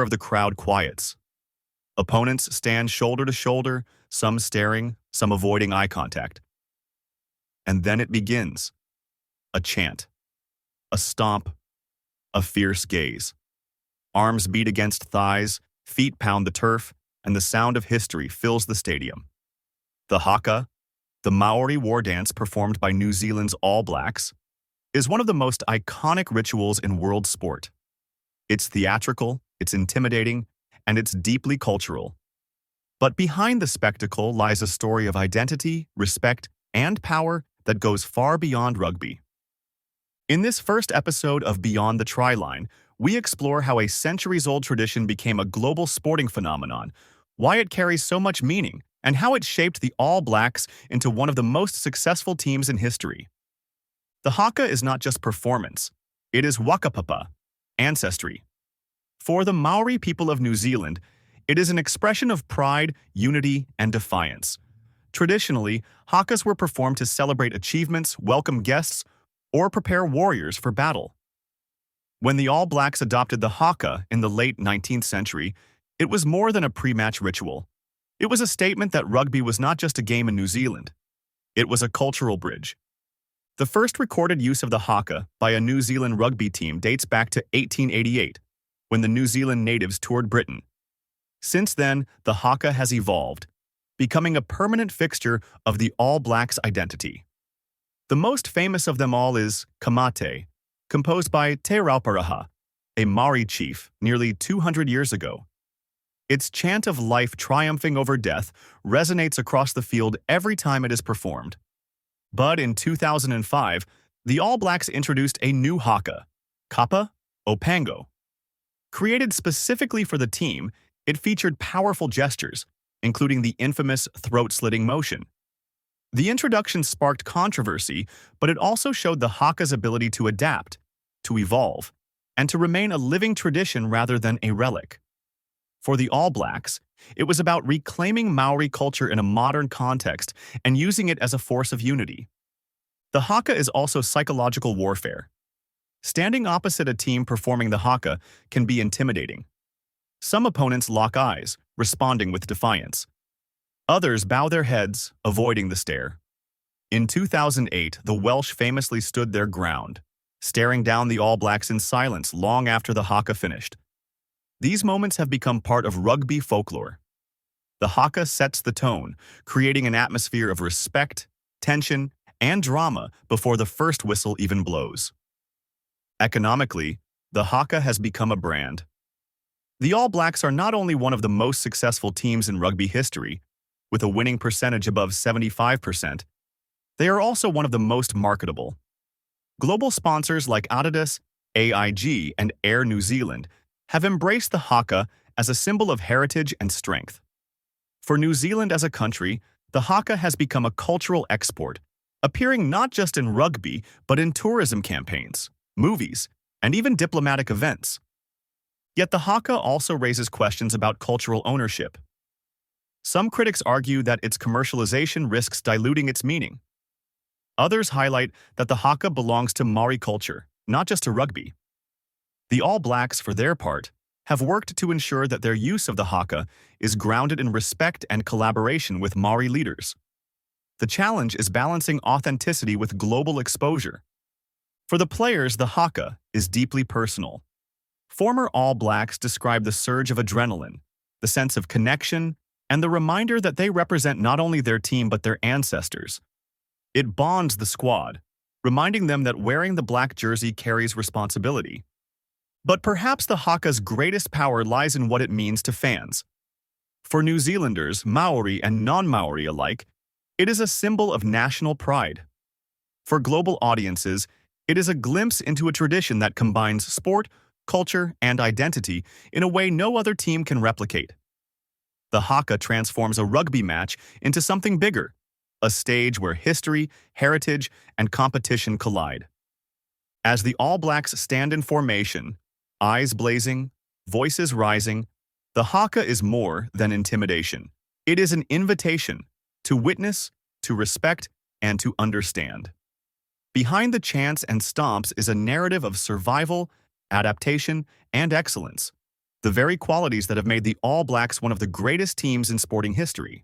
roar of the crowd quiets. Opponents stand shoulder to shoulder, some staring, some avoiding eye contact. And then it begins. A chant, a stomp, a fierce gaze. Arms beat against thighs, feet pound the turf, and the sound of history fills the stadium. The Haka, the Maori war dance performed by New Zealand's All Blacks, is one of the most iconic rituals in world sport. It's theatrical, it's intimidating, and it's deeply cultural. But behind the spectacle lies a story of identity, respect, and power that goes far beyond rugby. In this first episode of Beyond the Try-Line, we explore how a centuries-old tradition became a global sporting phenomenon, why it carries so much meaning, and how it shaped the All Blacks into one of the most successful teams in history. The Haka is not just performance, it is wakapapa, ancestry. For the Maori people of New Zealand, it is an expression of pride, unity, and defiance. Traditionally, Hakas were performed to celebrate achievements, welcome guests, or prepare warriors for battle. When the All Blacks adopted the Haka in the late 19th century, it was more than a pre-match ritual. It was a statement that rugby was not just a game in New Zealand. It was a cultural bridge. The first recorded use of the Haka by a New Zealand rugby team dates back to 1888, when the New Zealand natives toured Britain. Since then, the Haka has evolved, becoming a permanent fixture of the All Blacks' identity. The most famous of them all is Kamate, composed by Te Rauparaha, a Māori chief nearly 200 years ago. Its chant of life triumphing over death resonates across the field every time it is performed. But in 2005, the All Blacks introduced a new Haka, Kapa Opango. Created specifically for the team, it featured powerful gestures, including the infamous throat-slitting motion. The introduction sparked controversy, but it also showed the Haka's ability to adapt, to evolve, and to remain a living tradition rather than a relic. For the All Blacks, it was about reclaiming Maori culture in a modern context and using it as a force of unity. The Haka is also psychological warfare. Standing opposite a team performing the Haka can be intimidating. Some opponents lock eyes, responding with defiance. Others bow their heads, avoiding the stare. In 2008, the Welsh famously stood their ground, staring down the All Blacks in silence long after the Haka finished. These moments have become part of rugby folklore. The Haka sets the tone, creating an atmosphere of respect, tension, and drama before the first whistle even blows. Economically, the Haka has become a brand. The All Blacks are not only one of the most successful teams in rugby history, with a winning percentage above 75%, they are also one of the most marketable. Global sponsors like Adidas, AIG, and Air New Zealand have embraced the Haka as a symbol of heritage and strength. For New Zealand as a country, the Haka has become a cultural export, appearing not just in rugby but in tourism campaigns, movies, and even diplomatic events. Yet the Haka also raises questions about cultural ownership. Some critics argue that its commercialization risks diluting its meaning. Others highlight that the Haka belongs to Māori culture, not just to rugby. The All Blacks, for their part, have worked to ensure that their use of the Haka is grounded in respect and collaboration with Māori leaders. The challenge is balancing authenticity with global exposure. For the players, the Haka is deeply personal. Former All Blacks describe the surge of adrenaline, the sense of connection, and the reminder that they represent not only their team but their ancestors. It bonds the squad, reminding them that wearing the black jersey carries responsibility. But perhaps the Haka's greatest power lies in what it means to fans. For New Zealanders, Maori and non-Maori alike, it is a symbol of national pride. For global audiences, it is a glimpse into a tradition that combines sport, culture, and identity in a way no other team can replicate. The Haka transforms a rugby match into something bigger, a stage where history, heritage, and competition collide. As the All Blacks stand in formation, eyes blazing, voices rising, the Haka is more than intimidation. It is an invitation to witness, to respect, and to understand. Behind the chants and stomps is a narrative of survival, adaptation, and excellence. The very qualities that have made the All Blacks one of the greatest teams in sporting history.